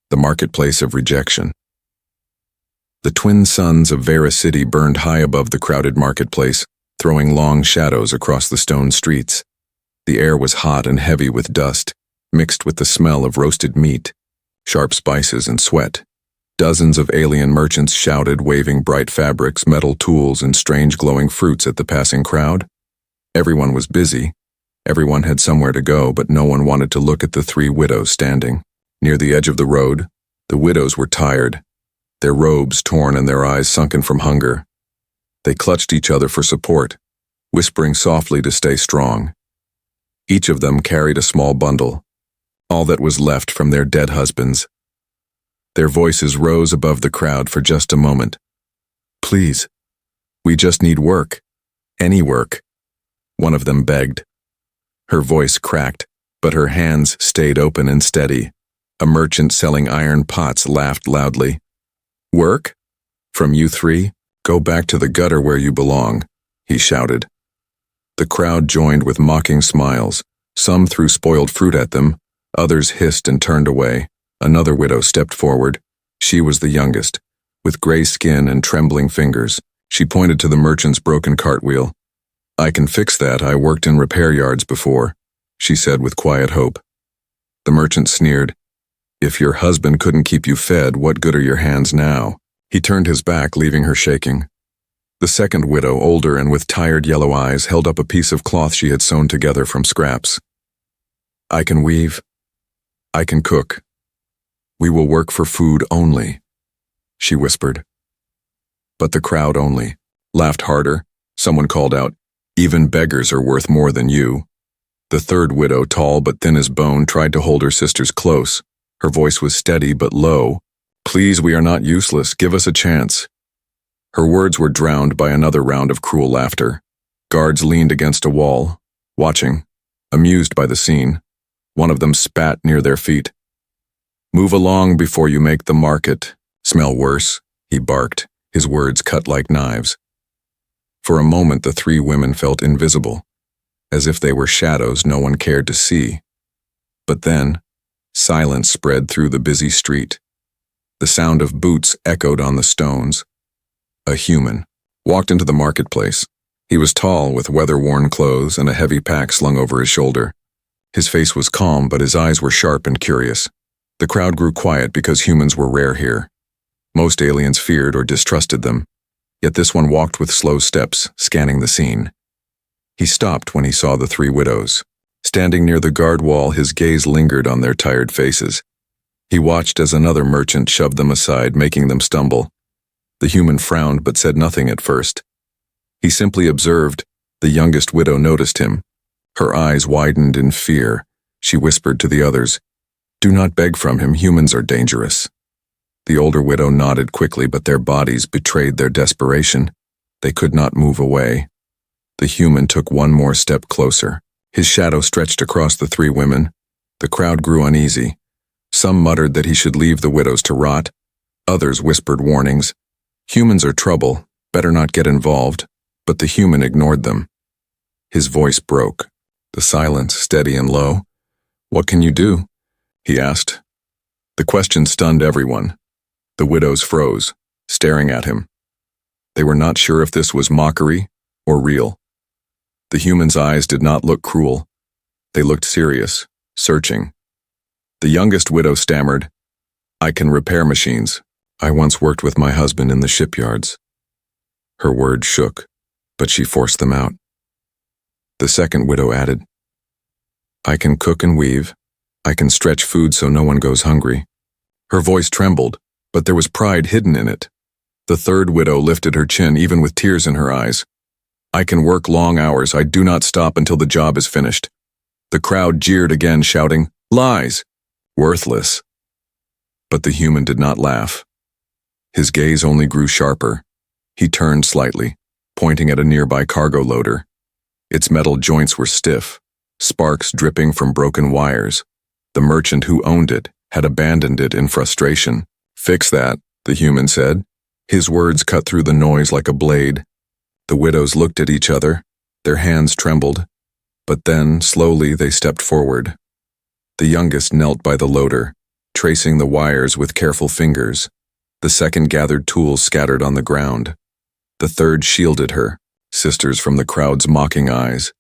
The marketplace of rejection. The twin suns of Vera City burned high above the crowded marketplace, throwing long shadows across the stone streets. The air was hot and heavy with dust, mixed with the smell of roasted meat, sharp spices, and sweat. Dozens of alien merchants shouted, waving bright fabrics, metal tools, and strange glowing fruits at the passing crowd. Everyone was busy. Everyone had somewhere to go, but no one wanted to look at the three widows standing. Near the edge of the road, the widows were tired, their robes torn and their eyes sunken from hunger. They clutched each other for support, whispering softly to stay strong. Each of them carried a small bundle, all that was left from their dead husbands. Their voices rose above the crowd for just a moment. "Please, we just need work. Any work," one of them begged. Her voice cracked, but her hands stayed open and steady. A merchant selling iron pots laughed loudly. "Work? From you three? Go back to the gutter where you belong," he shouted. The crowd joined with mocking smiles. Some threw spoiled fruit at them, others hissed and turned away. Another widow stepped forward. She was the youngest. With gray skin and trembling fingers, she pointed to the merchant's broken cartwheel. "I can fix that. I worked in repair yards before," she said with quiet hope. The merchant sneered. "If your husband couldn't keep you fed, what good are your hands now?" He turned his back, leaving her shaking. The second widow, older and with tired yellow eyes, held up a piece of cloth she had sewn together from scraps. "I can weave. I can cook. We will work for food only," she whispered. But the crowd only laughed harder. Someone called out, "Even beggars are worth more than you." The third widow, tall but thin as bone, tried to hold her sisters close. Her voice was steady but low. "Please, we are not useless. Give us a chance." Her words were drowned by another round of cruel laughter. Guards leaned against a wall, watching, amused by the scene. One of them spat near their feet. "Move along before you make the market. Smell worse," he barked, his words cut like knives. For a moment the three women felt invisible, as if they were shadows no one cared to see. But then, silence spread through the busy street. The sound of boots echoed on the stones. A human walked into the marketplace. He was tall, with weather-worn clothes and a heavy pack slung over his shoulder. His face was calm, but his eyes were sharp and curious. The crowd grew quiet because humans were rare here. Most aliens feared or distrusted them, yet this one walked with slow steps, scanning the scene. He stopped when he saw the three widows. Standing near the guard wall, his gaze lingered on their tired faces. He watched as another merchant shoved them aside, making them stumble. The human frowned but said nothing at first. He simply observed. The youngest widow noticed him. Her eyes widened in fear. She whispered to the others, "Do not beg from him. Humans are dangerous." The older widow nodded quickly, but their bodies betrayed their desperation. They could not move away. The human took one more step closer. His shadow stretched across the three women. The crowd grew uneasy. Some muttered that he should leave the widows to rot. Others whispered warnings. "Humans are trouble. Better not get involved." But the human ignored them. His voice broke, the silence steady and low. "What can you do?" he asked. The question stunned everyone. The widows froze, staring at him. They were not sure if this was mockery or real. The human's eyes did not look cruel. They looked serious, searching. The youngest widow stammered, "I can repair machines. I once worked with my husband in the shipyards." Her words shook, but she forced them out. The second widow added, "I can cook and weave. I can stretch food so no one goes hungry." Her voice trembled, but there was pride hidden in it. The third widow lifted her chin, even with tears in her eyes. "I can work long hours. I do not stop until the job is finished." The crowd jeered again, shouting, "Lies! Worthless!" But the human did not laugh. His gaze only grew sharper. He turned slightly, pointing at a nearby cargo loader. Its metal joints were stiff, sparks dripping from broken wires. The merchant who owned it had abandoned it in frustration. "Fix that," the human said. His words cut through the noise like a blade. The widows looked at each other. Their hands trembled. But then, slowly, they stepped forward. The youngest knelt by the loader, tracing the wires with careful fingers. The second gathered tools scattered on the ground. The third shielded her, sisters from the crowd's mocking eyes.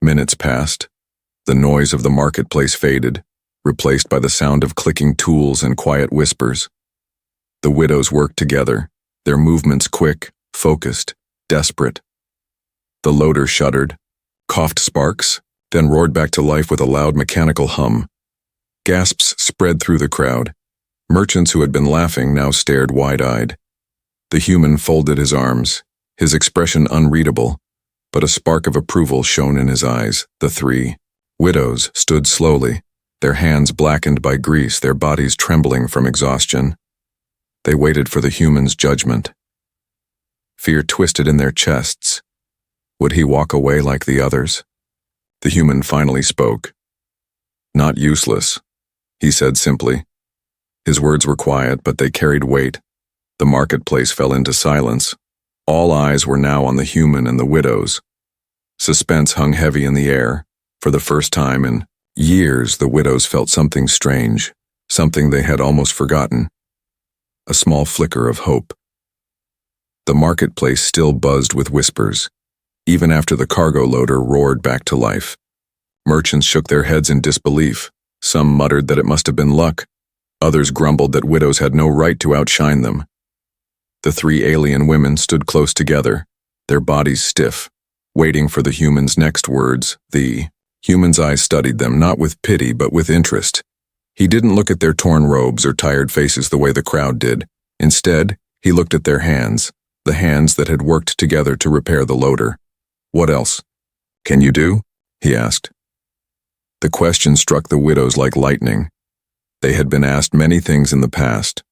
Minutes passed. The noise of the marketplace faded, replaced by the sound of clicking tools and quiet whispers. The widows worked together, their movements quick, focused, desperate. The loader shuddered, coughed sparks, then roared back to life with a loud mechanical hum. Gasps spread through the crowd. Merchants who had been laughing now stared wide-eyed. The human folded his arms, his expression unreadable, but a spark of approval shone in his eyes. The three widows stood slowly, their hands blackened by grease, their bodies trembling from exhaustion. They waited for the human's judgment. Fear twisted in their chests. Would he walk away like the others? The human finally spoke. "Not useless," he said simply. His words were quiet, but they carried weight. The marketplace fell into silence. All eyes were now on the human and the widows. Suspense hung heavy in the air. For the first time in years, the widows felt something strange, something they had almost forgotten. A small flicker of hope. The marketplace still buzzed with whispers, even after the cargo loader roared back to life. Merchants shook their heads in disbelief. Some muttered that it must have been luck. Others grumbled that widows had no right to outshine them. The three alien women stood close together, their bodies stiff, waiting for the human's next words. The human's eyes studied them, not with pity but with interest. He didn't look at their torn robes or tired faces the way the crowd did. Instead, he looked at their hands, the hands that had worked together to repair the loader. "What else can you do?" he asked. The question struck the widows like lightning. They had been asked many things in the past: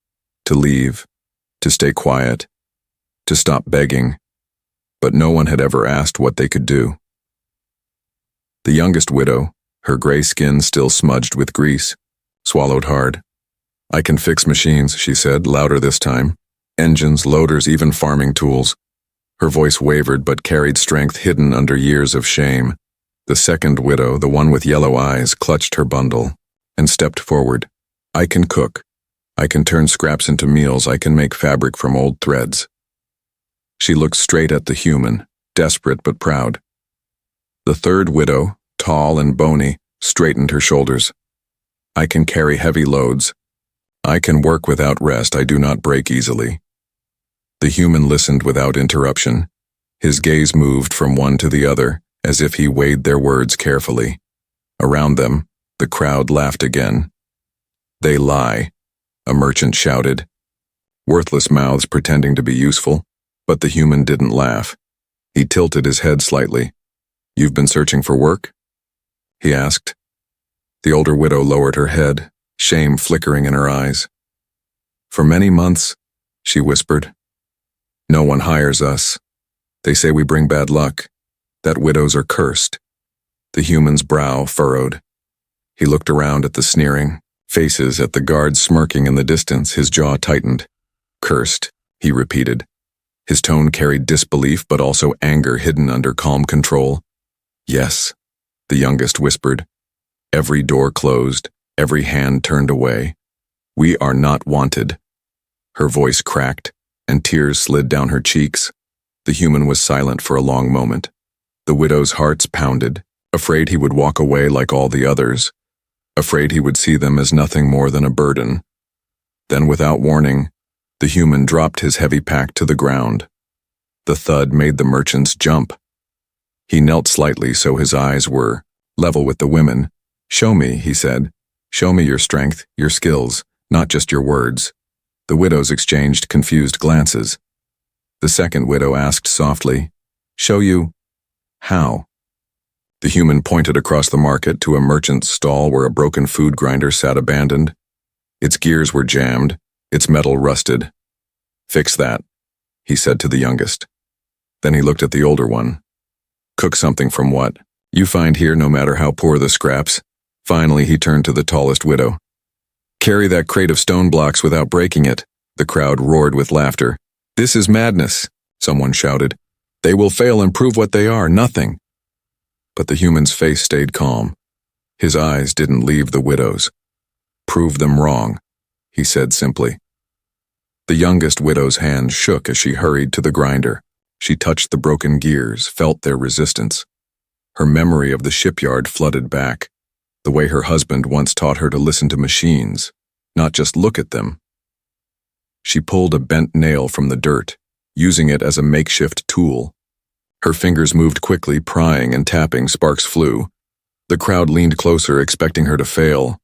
to leave, to stay quiet, to stop begging, but no one had ever asked what they could do. The youngest widow, her gray skin still smudged with grease, swallowed hard. "I can fix machines," she said, louder this time. "Engines, loaders, even farming tools." Her voice wavered but carried strength hidden under years of shame. The second widow, the one with yellow eyes, clutched her bundle and stepped forward. "I can cook. I can turn scraps into meals. I can make fabric from old threads." She looked straight at the human, desperate but proud. The third widow, tall and bony, straightened her shoulders. "I can carry heavy loads. I can work without rest. I do not break easily." The human listened without interruption. His gaze moved from one to the other, as if he weighed their words carefully. Around them, the crowd laughed again. "They lie," a merchant shouted. Worthless mouths pretending to be useful, but the human didn't laugh. He tilted his head slightly. "You've been searching for work?" he asked. The older widow lowered her head, shame flickering in her eyes. "For many months," she whispered. "No one hires us. They say we bring bad luck, that widows are cursed." The human's brow furrowed. He looked around at the sneering faces, at the guards smirking in the distance. His jaw tightened. "Cursed," he repeated. His tone carried disbelief but also anger hidden under calm control. "Yes," the youngest whispered. Every door closed, every hand turned away. "We are not wanted." Her voice cracked, and tears slid down her cheeks. The human was silent for a long moment. The widow's hearts pounded, afraid he would walk away like all the others, afraid he would see them as nothing more than a burden. Then, without warning, the human dropped his heavy pack to the ground. The thud made the merchants jump. He knelt slightly so his eyes were level with the women. "Show me," he said. "Show me your strength, your skills, not just your words." The widows exchanged confused glances. The second widow asked softly, "Show you how?" The human pointed across the market to a merchant's stall where a broken food grinder sat abandoned. Its gears were jammed, its metal rusted. "Fix that," he said to the youngest. Then he looked at the older one. "Cook something from what you find here, no matter how poor the scraps." Finally, he turned to the tallest widow. "Carry that crate of stone blocks without breaking it." The crowd roared with laughter. "This is madness," someone shouted. "They will fail and prove what they are, nothing." But the human's face stayed calm. His eyes didn't leave the widow's. "Prove them wrong," he said simply. The youngest widow's hand shook as she hurried to the grinder. She touched the broken gears, felt their resistance. Her memory of the shipyard flooded back, the way her husband once taught her to listen to machines, not just look at them. She pulled a bent nail from the dirt, using it as a makeshift tool. Her fingers moved quickly, prying and tapping. Sparks flew. The crowd leaned closer, expecting her to fail.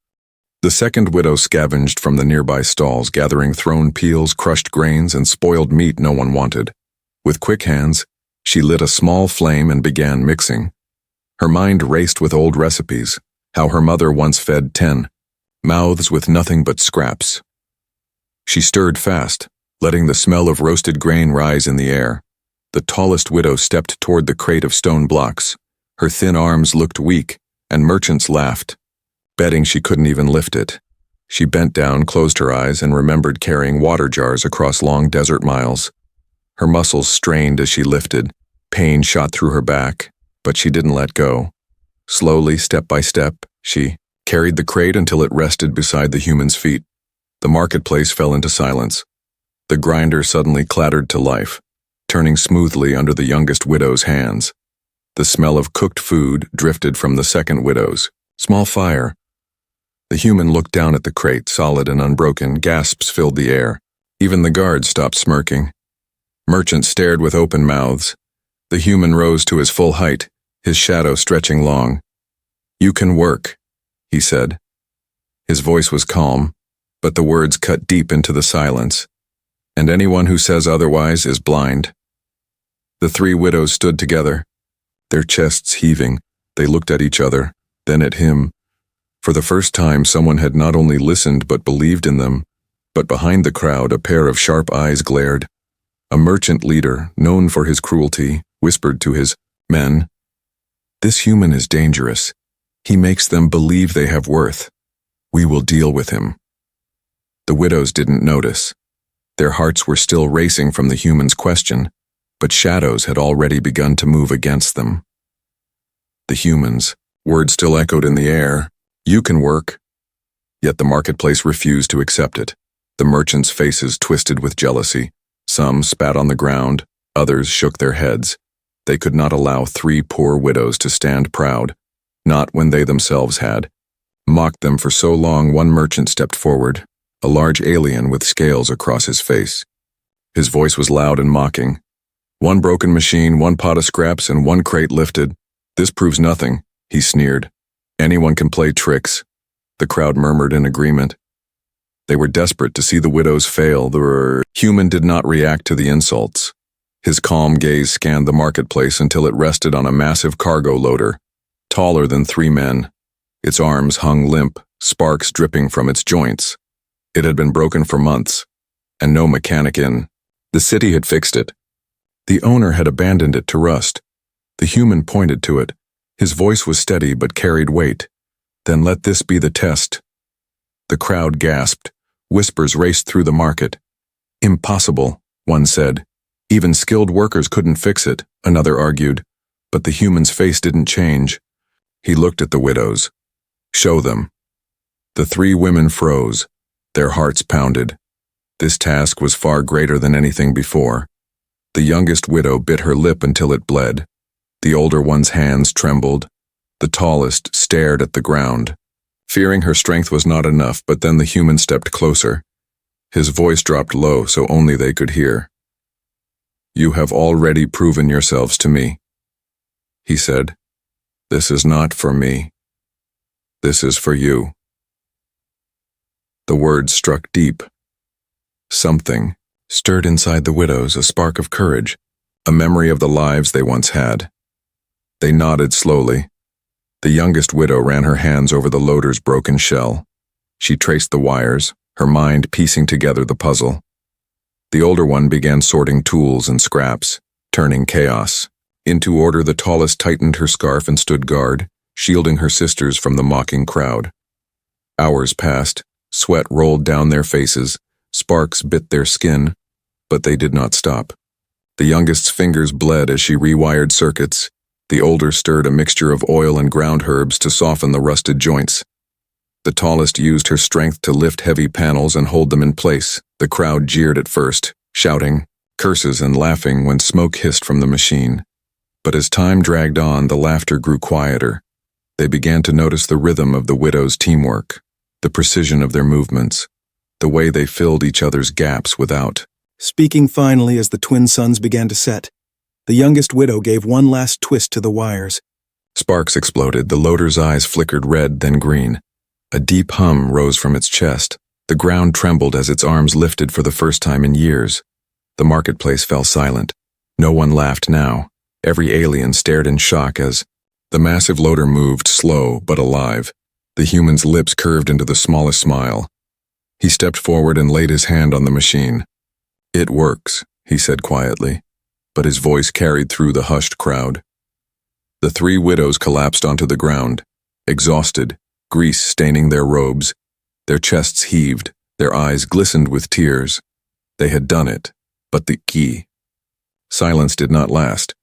The second widow scavenged from the nearby stalls, gathering thrown peels, crushed grains, and spoiled meat no one wanted. With quick hands, she lit a small flame and began mixing. Her mind raced with old recipes, how her mother once fed 10 mouths with nothing but scraps. She stirred fast, letting the smell of roasted grain rise in the air. The tallest widow stepped toward the crate of stone blocks. Her thin arms looked weak, and merchants laughed, betting she couldn't even lift it. She bent down, closed her eyes, and remembered carrying water jars across long desert miles. Her muscles strained as she lifted. Pain shot through her back, but she didn't let go. Slowly, step by step, she carried the crate until it rested beside the human's feet. The marketplace fell into silence. The grinder suddenly clattered to life, turning smoothly under the youngest widow's hands. The smell of cooked food drifted from the second widow's small fire. The human looked down at the crate, solid and unbroken. Gasps filled the air. Even the guards stopped smirking. Merchants stared with open mouths. The human rose to his full height, his shadow stretching long. "You can work," he said. His voice was calm, but the words cut deep into the silence. "And anyone who says otherwise is blind." The three widows stood together, their chests heaving. They looked at each other, then at him. For the first time, someone had not only listened but believed in them. But behind the crowd, a pair of sharp eyes glared. A merchant leader, known for his cruelty, whispered to his men, "This human is dangerous. He makes them believe they have worth. We will deal with him." The widows didn't notice. Their hearts were still racing from the human's question, but shadows had already begun to move against them. The humans, words still echoed in the air, "You can work." Yet the marketplace refused to accept it. The merchants' faces twisted with jealousy. Some spat on the ground, others shook their heads. They could not allow three poor widows to stand proud, not when they themselves had mocked them for so long. One merchant stepped forward, a large alien with scales across his face. His voice was loud and mocking. "One broken machine, one pot of scraps, and one crate lifted. This proves nothing," he sneered. "Anyone can play tricks." The crowd murmured in agreement. They were desperate to see the widows fail. The human did not react to the insults. His calm gaze scanned the marketplace until it rested on a massive cargo loader, taller than 3 men. Its arms hung limp, sparks dripping from its joints. It had been broken for months, and no mechanic in the city had fixed it. The owner had abandoned it to rust. The human pointed to it. His voice was steady but carried weight. "Then let this be the test." The crowd gasped. Whispers raced through the market. "Impossible," one said. "Even skilled workers couldn't fix it," another argued. But the human's face didn't change. He looked at the widows. "Show them." The 3 women froze. Their hearts pounded. This task was far greater than anything before. The youngest widow bit her lip until it bled. The older one's hands trembled. The tallest stared at the ground, fearing her strength was not enough. But then the human stepped closer. His voice dropped low so only they could hear. "You have already proven yourselves to me," he said. "This is not for me. This is for you." The words struck deep. Something stirred inside the widows, a spark of courage, a memory of the lives they once had. They nodded slowly. The youngest widow ran her hands over the loader's broken shell. She traced the wires, her mind piecing together the puzzle. The older one began sorting tools and scraps, turning chaos into order. The tallest tightened her scarf and stood guard, shielding her sisters from the mocking crowd. Hours passed, sweat rolled down their faces, sparks bit their skin, but they did not stop. The youngest's fingers bled as she rewired circuits. The older stirred a mixture of oil and ground herbs to soften the rusted joints. The tallest used her strength to lift heavy panels and hold them in place. The crowd jeered at first, shouting curses and laughing when smoke hissed from the machine. But as time dragged on, the laughter grew quieter. They began to notice the rhythm of the widows' teamwork, the precision of their movements, the way they filled each other's gaps without Speaking finally as the twin suns began to set, the youngest widow gave one last twist to the wires. Sparks exploded, the loader's eyes flickered red, then green. A deep hum rose from its chest. The ground trembled as its arms lifted for the first time in years. The marketplace fell silent. No one laughed now. Every alien stared in shock as the massive loader moved, slow but alive. The human's lips curved into the smallest smile. He stepped forward and laid his hand on the machine. "It works," he said quietly, but his voice carried through the hushed crowd. The three widows collapsed onto the ground, exhausted, grease staining their robes. Their chests heaved, their eyes glistened with tears. They had done it, but the key. Silence did not last.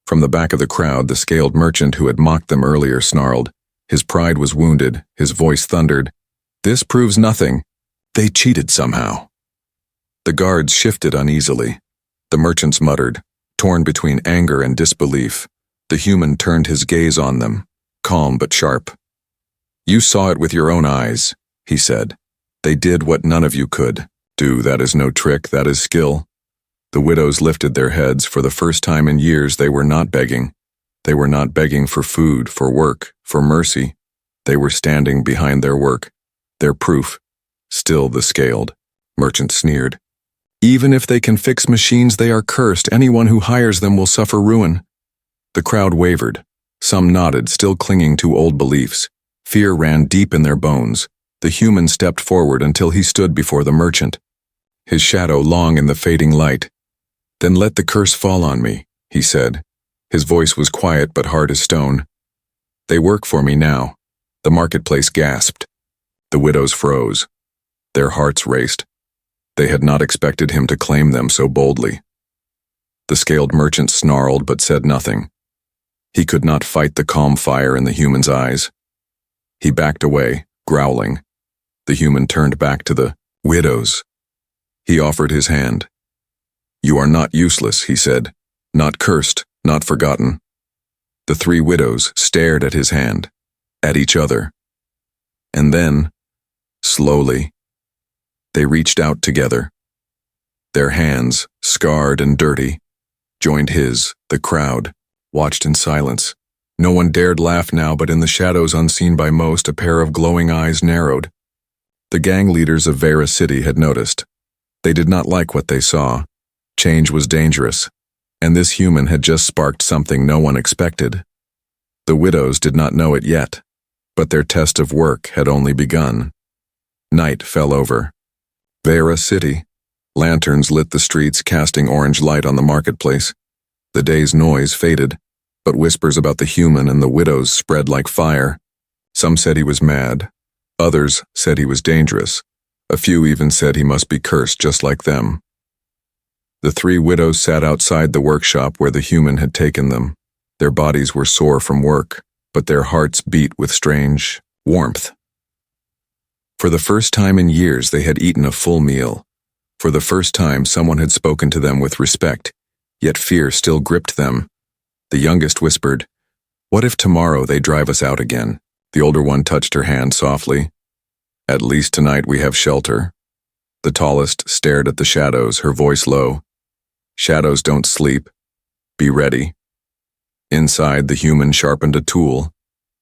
From the back of the crowd, the scaled merchant who had mocked them earlier snarled. His pride was wounded, his voice thundered. "This proves nothing. They cheated somehow." The guards shifted uneasily. The merchants muttered, torn between anger and disbelief. The human turned his gaze on them, calm but sharp. "You saw it with your own eyes," he said. "They did what none of you could do. That is no trick, that is skill." The widows lifted their heads. For the first time in years, they were not begging. They were not begging for food, for work, for mercy. They were standing behind their work, their proof. Still the scaled merchant sneered. "Even if they can fix machines, they are cursed. Anyone who hires them will suffer ruin." The crowd wavered. Some nodded, still clinging to old beliefs. Fear ran deep in their bones. The human stepped forward until he stood before the merchant, his shadow long in the fading light. "Then let the curse fall on me," he said. His voice was quiet but hard as stone. "They work for me now." The marketplace gasped. The widows froze. Their hearts raced. They had not expected him to claim them so boldly. The scaled merchant snarled but said nothing. He could not fight the calm fire in the human's eyes. He backed away, growling. The human turned back to the widows. He offered his hand. "You are not useless," he said. "Not cursed, not forgotten." The three widows stared at his hand, at each other. And then, slowly, they reached out together. Their hands, scarred and dirty, joined his. The crowd watched in silence. No one dared laugh now, but in the shadows unseen by most, a pair of glowing eyes narrowed. The gang leaders of Vera City had noticed. They did not like what they saw. Change was dangerous, and this human had just sparked something no one expected. The widows did not know it yet, but their test of work had only begun. Night fell over Vera City. Lanterns lit the streets, casting orange light on the marketplace. The day's noise faded, but whispers about the human and the widows spread like fire. Some said he was mad. Others said he was dangerous. A few even said he must be cursed just like them. The three widows sat outside the workshop where the human had taken them. Their bodies were sore from work, but their hearts beat with strange warmth. For the first time in years, they had eaten a full meal. For the first time, someone had spoken to them with respect, yet fear still gripped them. The youngest whispered, "What if tomorrow they drive us out again?" The older one touched her hand softly. "At least tonight we have shelter." The tallest stared at the shadows, her voice low. "Shadows don't sleep. Be ready." Inside, the human sharpened a tool,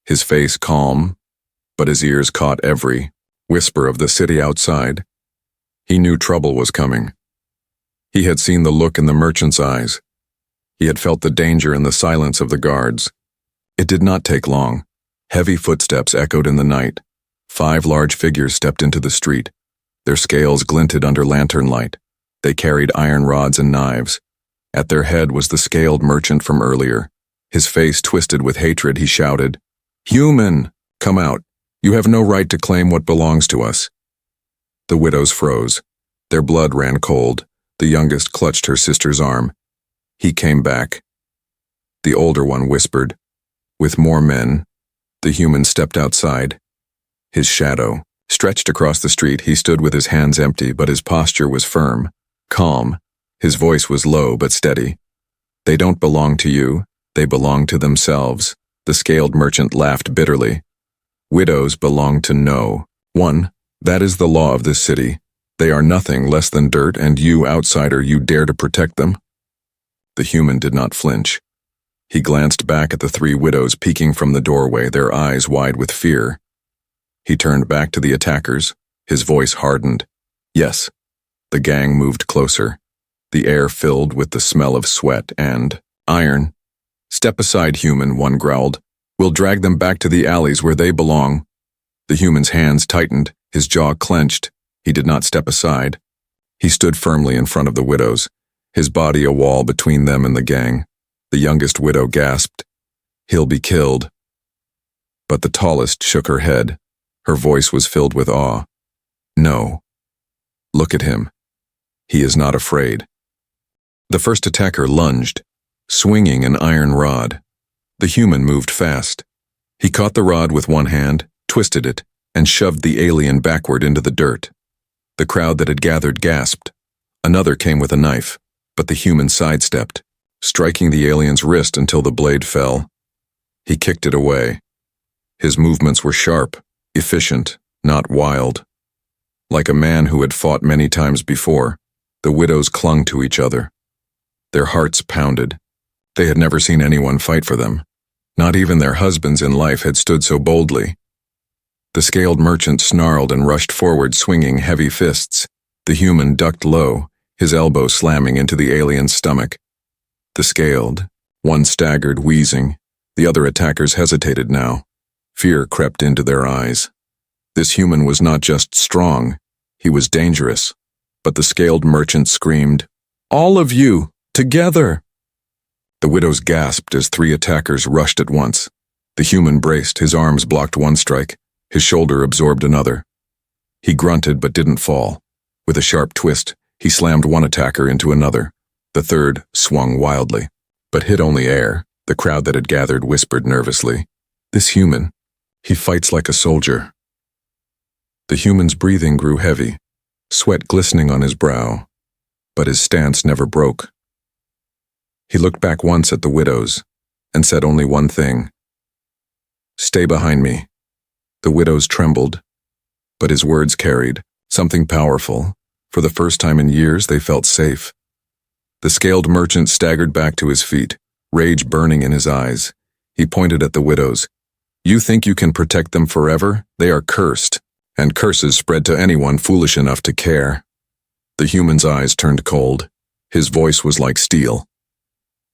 his face calm, but his ears caught every whisper of the city outside. He knew trouble was coming. He had seen the look in the merchant's eyes. He had felt the danger in the silence of the guards. It did not take long. Heavy footsteps echoed in the night. 5 large figures stepped into the street. Their scales glinted under lantern light. They carried iron rods and knives. At their head was the scaled merchant from earlier. His face twisted with hatred, he shouted, "Human, come out. You have no right to claim what belongs to us." The widows froze. Their blood ran cold. The youngest clutched her sister's arm. He came back. The older one whispered. With more men, the human stepped outside. His shadow. Stretched across the street, he stood with his hands empty, but his posture was firm, calm. His voice was low but steady. They don't belong to you, they belong to themselves. The scaled merchant laughed bitterly. Widows belong to no one. That is the law of this city. They are nothing less than dirt, and you, outsider, you dare to protect them? The human did not flinch. He glanced back at the three widows peeking from the doorway, their eyes wide with fear. He turned back to the attackers, his voice hardened. Yes. The gang moved closer, the air filled with the smell of sweat and iron. Step aside, human, one growled. We'll drag them back to the alleys where they belong. The human's hands tightened, his jaw clenched. He did not step aside. He stood firmly in front of the widows, his body a wall between them and the gang. The youngest widow gasped, "He'll be killed." But the tallest shook her head. Her voice was filled with awe. "No. Look at him. He is not afraid." The first attacker lunged, swinging an iron rod. The human moved fast. He caught the rod with one hand, twisted it, and shoved the alien backward into the dirt. The crowd that had gathered gasped. Another came with a knife, but the human sidestepped, striking the alien's wrist until the blade fell. He kicked it away. His movements were sharp, efficient, not wild. Like a man who had fought many times before, the widows clung to each other. Their hearts pounded. They had never seen anyone fight for them. Not even their husbands in life had stood so boldly. The scaled merchant snarled and rushed forward, swinging heavy fists. The human ducked low, his elbow slamming into the alien's stomach. The scaled. One staggered, wheezing. The other attackers hesitated now. Fear crept into their eyes. This human was not just strong, he was dangerous. But the scaled merchant screamed, "All of you, together!" The widows gasped as three attackers rushed at once. The human braced, his arms blocked one strike, his shoulder absorbed another. He grunted but didn't fall. With a sharp twist, he slammed one attacker into another. The third swung wildly, but hit only air. The crowd that had gathered whispered nervously, "This human, he fights like a soldier." The human's breathing grew heavy, sweat glistening on his brow, but his stance never broke. He looked back once at the widows and said only one thing, "Stay behind me." The widows trembled, but his words carried something powerful. For the first time in years, they felt safe. The scaled merchant staggered back to his feet, rage burning in his eyes. He pointed at the widows. "You think you can protect them forever? They are cursed, and curses spread to anyone foolish enough to care." The human's eyes turned cold. His voice was like steel.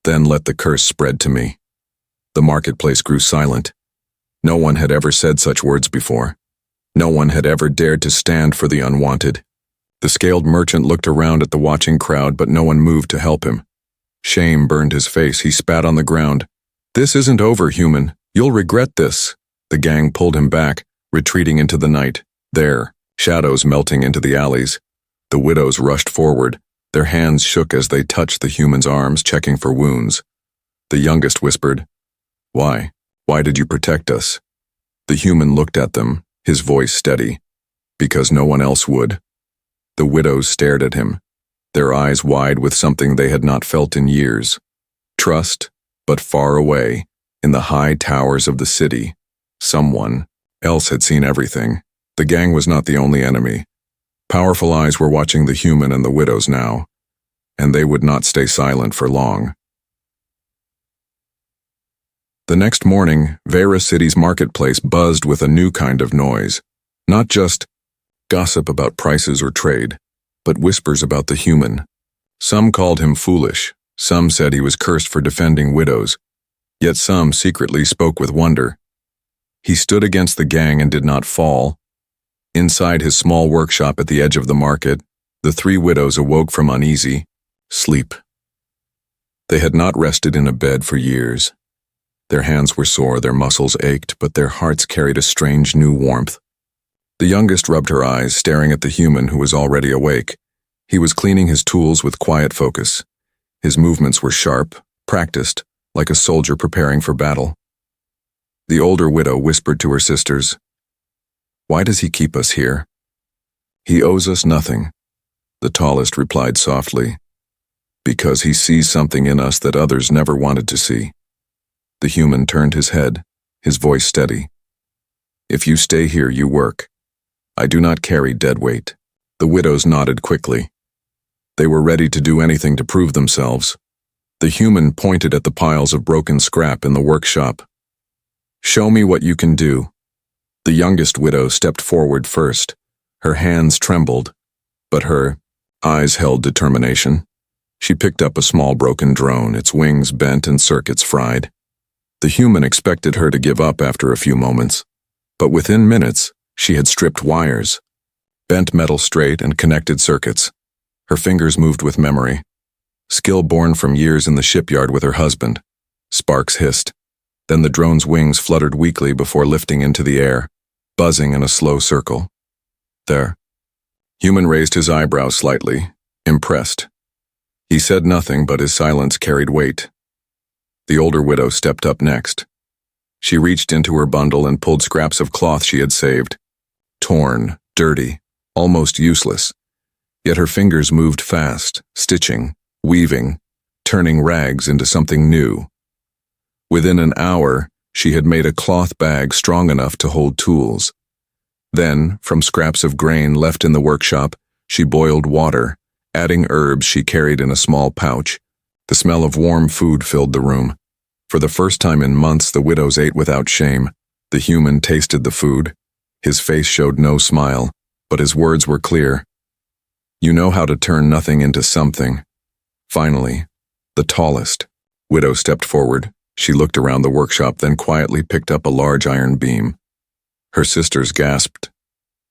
"Then let the curse spread to me." The marketplace grew silent. No one had ever said such words before. No one had ever dared to stand for the unwanted. The scaled merchant looked around at the watching crowd, but no one moved to help him. Shame burned his face. He spat on the ground. "This isn't over, human. You'll regret this." The gang pulled him back, retreating into the night. There, shadows melting into the alleys. The widows rushed forward. Their hands shook as they touched the human's arms, checking for wounds. The youngest whispered, "Why? Why did you protect us?" The human looked at them, his voice steady. "Because no one else would." The widows stared at him, their eyes wide with something they had not felt in years. Trust, but far away, in the high towers of the city. Someone else had seen everything. The gang was not the only enemy. Powerful eyes were watching the human and the widows now, and they would not stay silent for long. The next morning, Vera City's marketplace buzzed with a new kind of noise. Not just gossip about prices or trade, but whispers about the human. Some called him foolish, some said he was cursed for defending widows, yet some secretly spoke with wonder. He stood against the gang and did not fall. Inside his small workshop at the edge of the market, the three widows awoke from uneasy sleep. They had not rested in a bed for years. Their hands were sore, their muscles ached, but their hearts carried a strange new warmth. The youngest rubbed her eyes, staring at the human who was already awake. He was cleaning his tools with quiet focus. His movements were sharp, practiced, like a soldier preparing for battle. The older widow whispered to her sisters, Why does he keep us here? He owes us nothing, the tallest replied softly. Because he sees something in us that others never wanted to see. The human turned his head, his voice steady. If you stay here, you work. I do not carry dead weight. The widows nodded quickly. They were ready to do anything to prove themselves. The human pointed at the piles of broken scrap in the workshop. Show me what you can do. The youngest widow stepped forward first. Her hands trembled, but her eyes held determination. She picked up a small broken drone, its wings bent and circuits fried. The human expected her to give up after a few moments, but within minutes, she had stripped wires, bent metal straight and connected circuits. Her fingers moved with memory, skill born from years in the shipyard with her husband. Sparks hissed. Then the drone's wings fluttered weakly before lifting into the air, buzzing in a slow circle. There. Human raised his eyebrows slightly, impressed. He said nothing, but his silence carried weight. The older widow stepped up next. She reached into her bundle and pulled scraps of cloth she had saved. Torn, dirty, almost useless. Yet her fingers moved fast, stitching, weaving, turning rags into something new. Within an hour, she had made a cloth bag strong enough to hold tools. Then, from scraps of grain left in the workshop, she boiled water, adding herbs she carried in a small pouch. The smell of warm food filled the room. For the first time in months, the widows ate without shame. The human tasted the food. His face showed no smile, but his words were clear. You know how to turn nothing into something. Finally, the tallest widow stepped forward. She looked around the workshop, then quietly picked up a large iron beam. Her sisters gasped.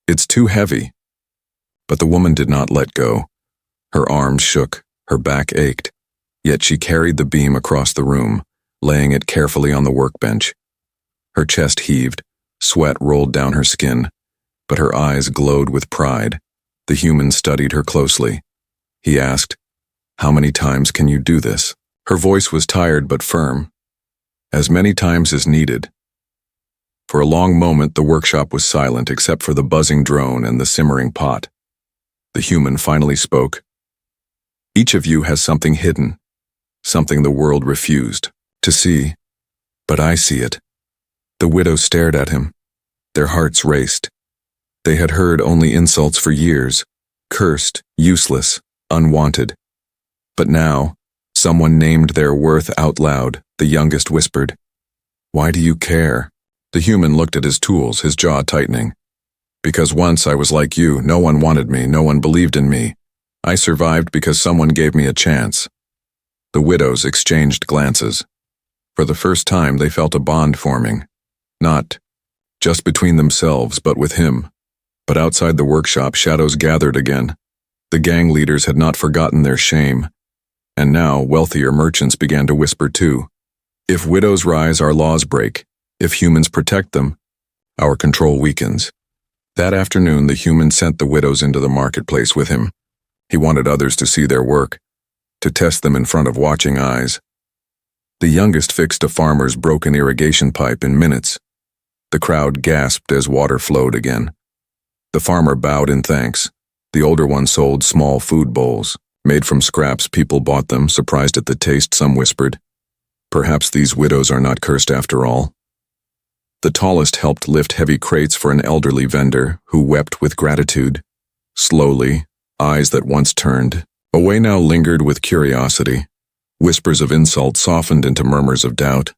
It's too heavy. But the woman did not let go. Her arms shook, her back ached, yet she carried the beam across the room, laying it carefully on the workbench. Her chest heaved, sweat rolled down her skin, but her eyes glowed with pride. The human studied her closely. He asked, How many times can you do this? Her voice was tired but firm. As many times as needed. For a long moment, the workshop was silent except for the buzzing drone and the simmering pot. The human finally spoke. Each of you has something hidden, something the world refused to see, but I see it. The widows stared at him. Their hearts raced. They had heard only insults for years, cursed, useless, unwanted. But now, someone named their worth out loud. The youngest whispered, Why do you care? The human looked at his tools, his jaw tightening. Because once I was like you, no one wanted me, no one believed in me. I survived because someone gave me a chance. The widows exchanged glances. For the first time, they felt a bond forming. Not just between themselves, but with him. But outside the workshop, shadows gathered again. The gang leaders had not forgotten their shame. And now, wealthier merchants began to whisper too. If widows rise, our laws break. If humans protect them, our control weakens. That afternoon, the human sent the widows into the marketplace with him. He wanted others to see their work, to test them in front of watching eyes. The youngest fixed a farmer's broken irrigation pipe in minutes. The crowd gasped as water flowed again. The farmer bowed in thanks. The older one sold small food bowls. Made from scraps, people bought them, surprised at the taste, some whispered. Perhaps these widows are not cursed after all. The tallest helped lift heavy crates for an elderly vendor who wept with gratitude. Slowly, eyes that once turned away now lingered with curiosity. Whispers of insult softened into murmurs of doubt.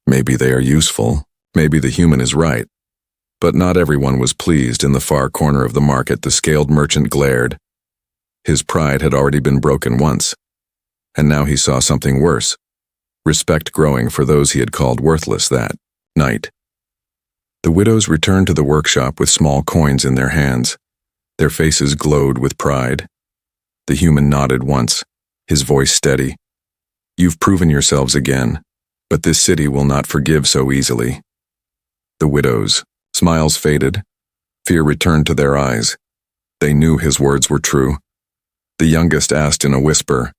Maybe they are useful. Maybe the human is right. But not everyone was pleased. In the far corner of the market, the scaled merchant glared. His pride had already been broken once. And now he saw something worse. Respect growing for those he had called worthless that night. The widows returned to the workshop with small coins in their hands. Their faces glowed with pride. The human nodded once, his voice steady. You've proven yourselves again, but this city will not forgive so easily. The widows' smiles faded. Fear returned to their eyes. They knew his words were true. The youngest asked in a whisper,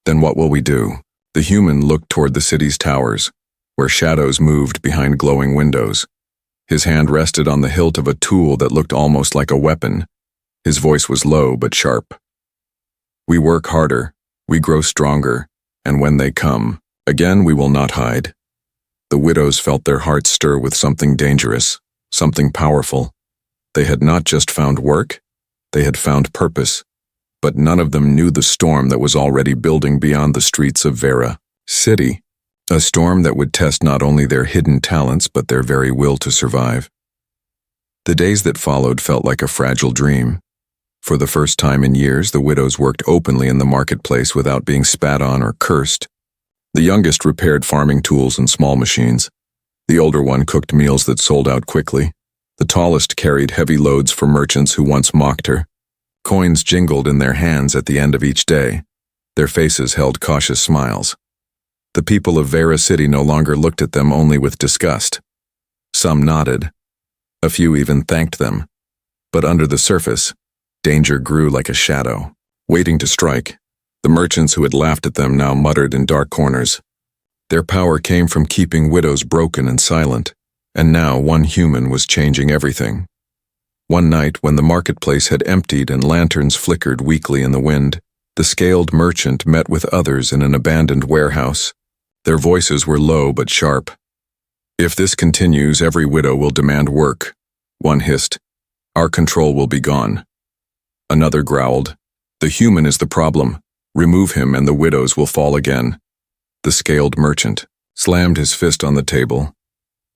Then what will we do? The human looked toward the city's towers, where shadows moved behind glowing windows. His hand rested on the hilt of a tool that looked almost like a weapon. His voice was low but sharp. "We work harder, we grow stronger, and when they come, again we will not hide." The widows felt their hearts stir with something dangerous, something powerful. They had not just found work, they had found purpose, but none of them knew the storm that was already building beyond the streets of Vera City, a storm that would test not only their hidden talents but their very will to survive. The days that followed felt like a fragile dream. For the first time in years, the widows worked openly in the marketplace without being spat on or cursed. The youngest repaired farming tools and small machines. The older one cooked meals that sold out quickly. The tallest carried heavy loads for merchants who once mocked her. Coins jingled in their hands at the end of each day. Their faces held cautious smiles. The people of Vera City no longer looked at them only with disgust. Some nodded. A few even thanked them. But under the surface, danger grew like a shadow, waiting to strike. The merchants who had laughed at them now muttered in dark corners. Their power came from keeping widows broken and silent, and now one human was changing everything. One night, when the marketplace had emptied and lanterns flickered weakly in the wind, the scaled merchant met with others in an abandoned warehouse. Their voices were low but sharp. "If this continues, every widow will demand work," one hissed. "Our control will be gone." Another growled, "The human is the problem. Remove him and the widows will fall again." The scaled merchant slammed his fist on the table.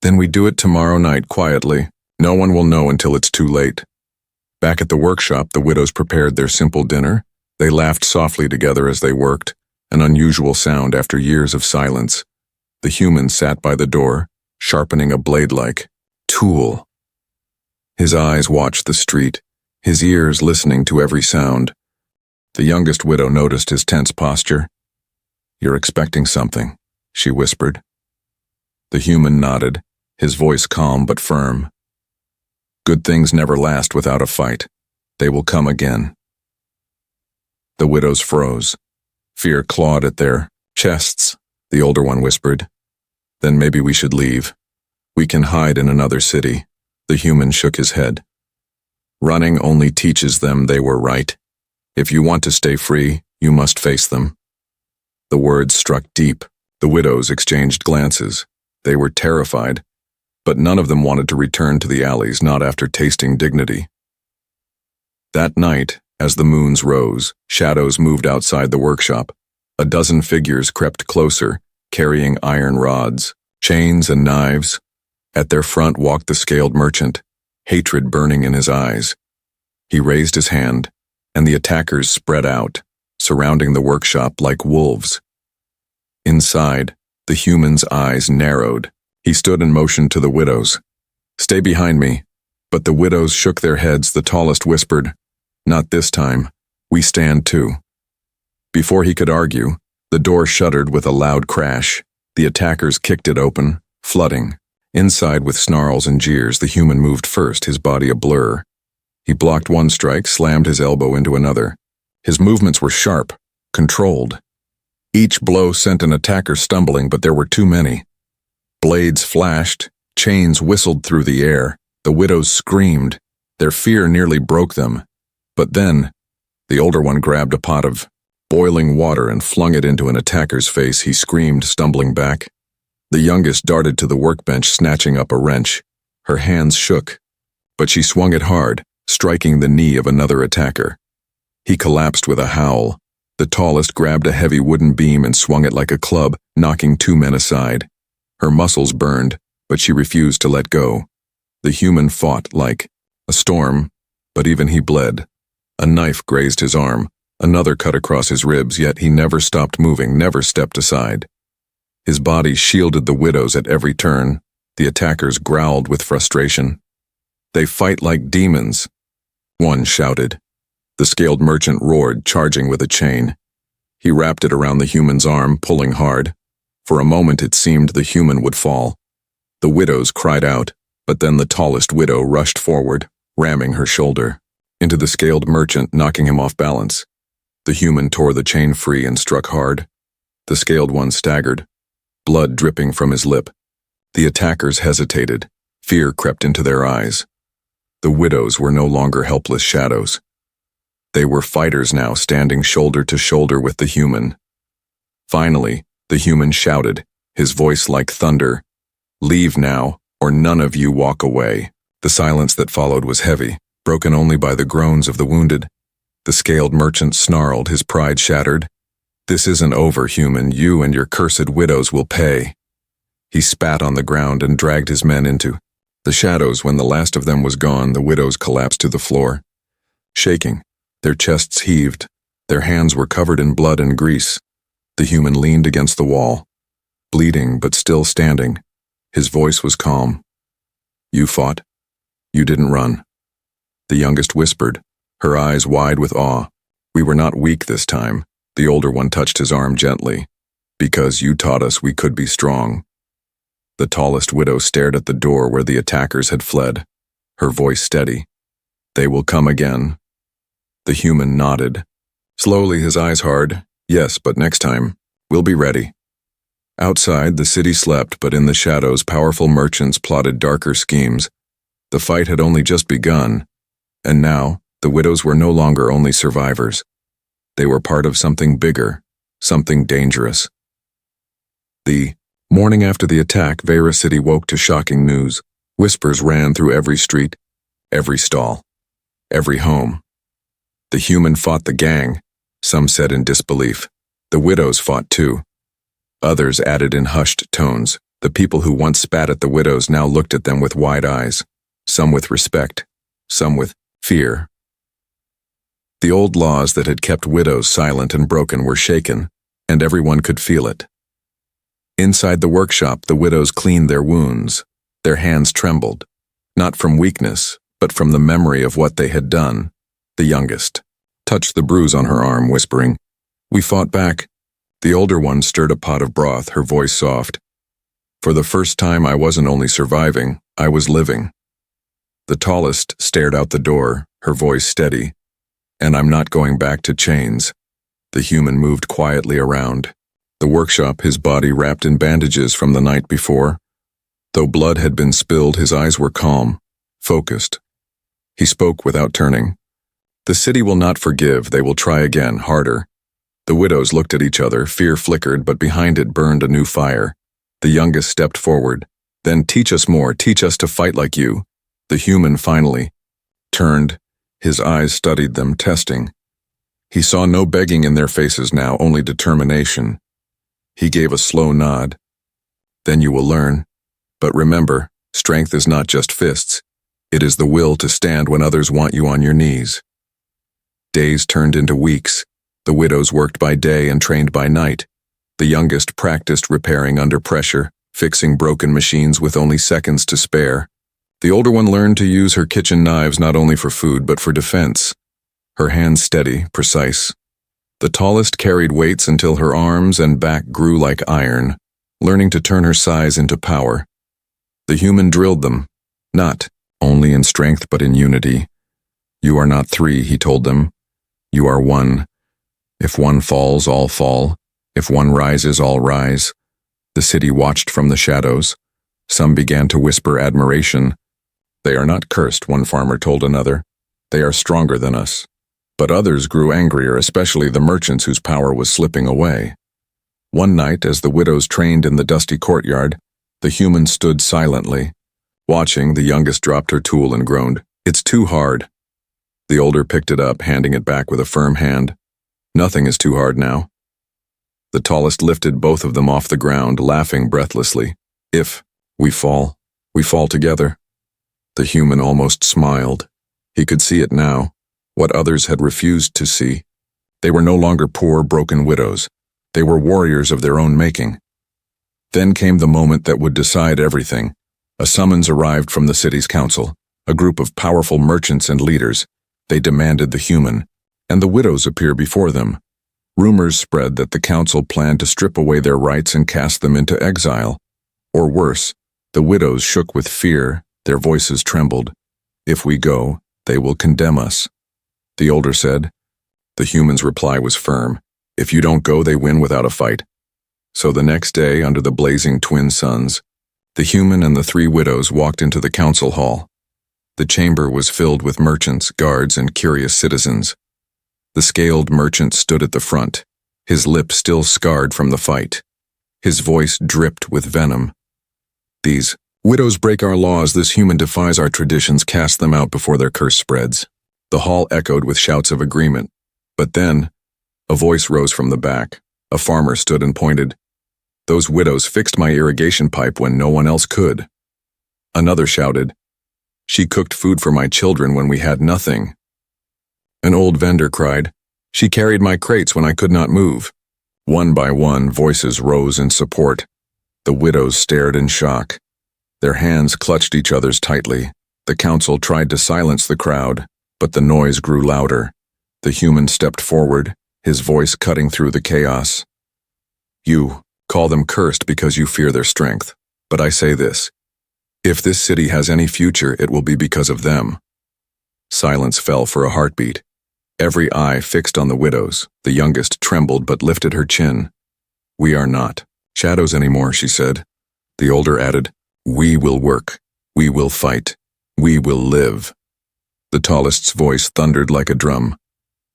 "Then we do it tomorrow night quietly. No one will know until it's too late." Back at the workshop, the widows prepared their simple dinner. They laughed softly together as they worked, an unusual sound after years of silence. The human sat by the door, sharpening a blade-like tool. His eyes watched the street, his ears listening to every sound. The youngest widow noticed his tense posture. "You're expecting something," she whispered. The human nodded, his voice calm but firm. "Good things never last without a fight. They will come again." The widows froze. Fear clawed at their chests. The older one whispered, "Then maybe we should leave. We can hide in another city." The human shook his head. "Running only teaches them they were right. If you want to stay free, you must face them." The words struck deep. The widows exchanged glances. They were terrified, but none of them wanted to return to the alleys, not after tasting dignity. That night, as the moons rose, shadows moved outside the workshop. A dozen figures crept closer, carrying iron rods, chains, and knives. At their front walked the scaled merchant, hatred burning in his eyes. He raised his hand, and the attackers spread out, surrounding the workshop like wolves. Inside, the human's eyes narrowed. He stood and motioned to the widows. "Stay behind me." But the widows shook their heads. The tallest whispered, "Not this time. We stand too." Before he could argue, the door shuddered with a loud crash. The attackers kicked it open, flooding. Inside, with snarls and jeers, the human moved first, his body a blur. He blocked one strike, slammed his elbow into another. His movements were sharp, controlled. Each blow sent an attacker stumbling, but there were too many. Blades flashed, chains whistled through the air. The widows screamed. Their fear nearly broke them. But then, the older one grabbed a pot of boiling water and flung it into an attacker's face. He screamed, stumbling back. The youngest darted to the workbench, snatching up a wrench. Her hands shook, but she swung it hard, striking the knee of another attacker. He collapsed with a howl. The tallest grabbed a heavy wooden beam and swung it like a club, knocking two men aside. Her muscles burned, but she refused to let go. The human fought like a storm, but even he bled. A knife grazed his arm, another cut across his ribs, yet he never stopped moving, never stepped aside. His body shielded the widows at every turn. The attackers growled with frustration. "They fight like demons," one shouted. The scaled merchant roared, charging with a chain. He wrapped it around the human's arm, pulling hard. For a moment it seemed the human would fall. The widows cried out, but then the tallest widow rushed forward, ramming her shoulder into the scaled merchant, knocking him off balance. The human tore the chain free and struck hard. The scaled one staggered, blood dripping from his lip. The attackers hesitated, Fear crept into their eyes. The widows were no longer helpless shadows. They were fighters now, standing shoulder to shoulder with the human. Finally, the human shouted, his voice like thunder, "Leave now, or none of you walk away." The silence that followed was heavy, broken only by the groans of the wounded. The scaled merchant snarled, his pride shattered. "This isn't over, human. You and your cursed widows will pay." He spat on the ground and dragged his men into the shadows. When the last of them was gone, the widows collapsed to the floor. Shaking, their chests heaved, their hands were covered in blood and grease. The human leaned against the wall, bleeding but still standing. His voice was calm. "You fought. You didn't run." The youngest whispered, her eyes wide with awe. "We were not weak this time." The older one touched his arm gently. "Because you taught us we could be strong." The tallest widow stared at the door where the attackers had fled, her voice steady. "They will come again." The human nodded. Slowly, his eyes hard. "Yes, but next time, we'll be ready." Outside, the city slept, but in the shadows, powerful merchants plotted darker schemes. The fight had only just begun, and now, the widows were no longer only survivors. They were part of something bigger, something dangerous. The morning after the attack, Vera City woke to shocking news. Whispers ran through every street, every stall, every home. The human fought the gang, some said in disbelief. The widows fought too. Others added in hushed tones. The people who once spat at the widows now looked at them with wide eyes, some with respect, some with fear. The old laws that had kept widows silent and broken were shaken, and everyone could feel it. Inside the workshop, the widows cleaned their wounds. Their hands trembled, not from weakness, but from the memory of what they had done. The youngest touched the bruise on her arm, whispering, "We fought back." The older one stirred a pot of broth, her voice soft. "For the first time, I wasn't only surviving, I was living." The tallest stared out the door, her voice steady. "And I'm not going back to chains." The human moved quietly around the workshop, his body wrapped in bandages from the night before. Though blood had been spilled, his eyes were calm, focused. He spoke without turning. "The city will not forgive, they will try again, harder." The widows looked at each other, fear flickered, but behind it burned a new fire. The youngest stepped forward. "Then teach us more, teach us to fight like you." The human finally turned. His eyes studied them, testing. He saw no begging in their faces now, only determination. He gave a slow nod. "Then you will learn. But remember, strength is not just fists. It is the will to stand when others want you on your knees." Days turned into weeks. The widows worked by day and trained by night. The youngest practiced repairing under pressure, fixing broken machines with only seconds to spare. The older one learned to use her kitchen knives not only for food but for defense. Her hands steady, precise. The tallest carried weights until her arms and back grew like iron, learning to turn her size into power. The human drilled them, not only in strength but in unity. "You are not three," he told them. "You are one. If one falls, all fall. If one rises, all rise." The city watched from the shadows. Some began to whisper admiration. "They are not cursed," one farmer told another. "They are stronger than us." But others grew angrier, especially the merchants whose power was slipping away. One night, as the widows trained in the dusty courtyard, the human stood silently. Watching, the youngest dropped her tool and groaned, "It's too hard." The older picked it up, handing it back with a firm hand. "Nothing is too hard now." The tallest lifted both of them off the ground, laughing breathlessly. "If we fall together." The human almost smiled. He could see it now, what others had refused to see. They were no longer poor, broken widows. They were warriors of their own making. Then came the moment that would decide everything. A summons arrived from the city's council, a group of powerful merchants and leaders. They demanded the human, and the widows appear before them. Rumors spread that the council planned to strip away their rights and cast them into exile. Or worse, the widows shook with fear, their voices trembled. "If we go, they will condemn us." The older said. The human's reply was firm. "If you don't go, they win without a fight." So the next day, under the blazing twin suns, The human and the three widows walked into the council hall. The chamber was filled with merchants, guards, and curious citizens. The scaled merchant stood at the front, his lip still scarred from the fight. His voice dripped with venom. "These widows break our laws, this human defies our traditions, cast them out before their curse spreads." The hall echoed with shouts of agreement. But then, a voice rose from the back. A farmer stood and pointed. "Those widows fixed my irrigation pipe when no one else could." Another shouted, "She cooked food for my children when we had nothing." An old vendor cried, "She carried my crates when I could not move." One by one, voices rose in support. The widows stared in shock. Their hands clutched each other's tightly. The council tried to silence the crowd, but the noise grew louder. The human stepped forward, his voice cutting through the chaos. "You call them cursed because you fear their strength. But I say this. If this city has any future, it will be because of them." Silence fell for a heartbeat. Every eye fixed on the widows. The youngest trembled but lifted her chin. "We are not shadows anymore," she said. The older added, "We will work. We will fight. We will live." The tallest's voice thundered like a drum.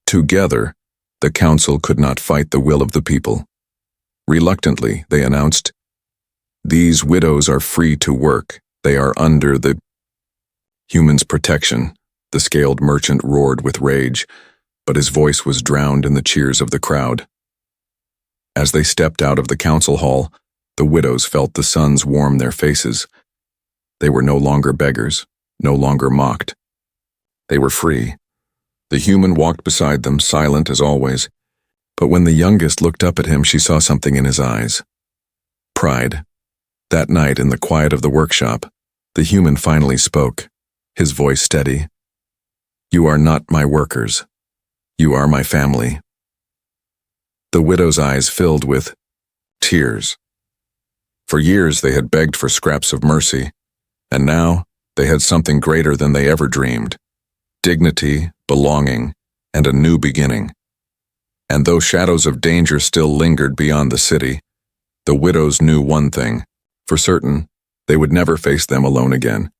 Together, the council could not fight the will of the people. Reluctantly, they announced, "These widows are free to work. They are under the human's protection." The scaled merchant roared with rage, but his voice was drowned in the cheers of the crowd. As they stepped out of the council hall, the widows felt the suns warm their faces. They were no longer beggars, no longer mocked. They were free. The human walked beside them, silent as always, but when the youngest looked up at him, she saw something in his eyes. Pride. That night, in the quiet of the workshop, the human finally spoke, his voice steady. "You are not my workers. You are my family." The widow's eyes filled with tears. For years they had begged for scraps of mercy, and now they had something greater than they ever dreamed. Dignity, belonging, and a new beginning. And though shadows of danger still lingered beyond the city, the widows knew one thing. For certain, they would never face them alone again.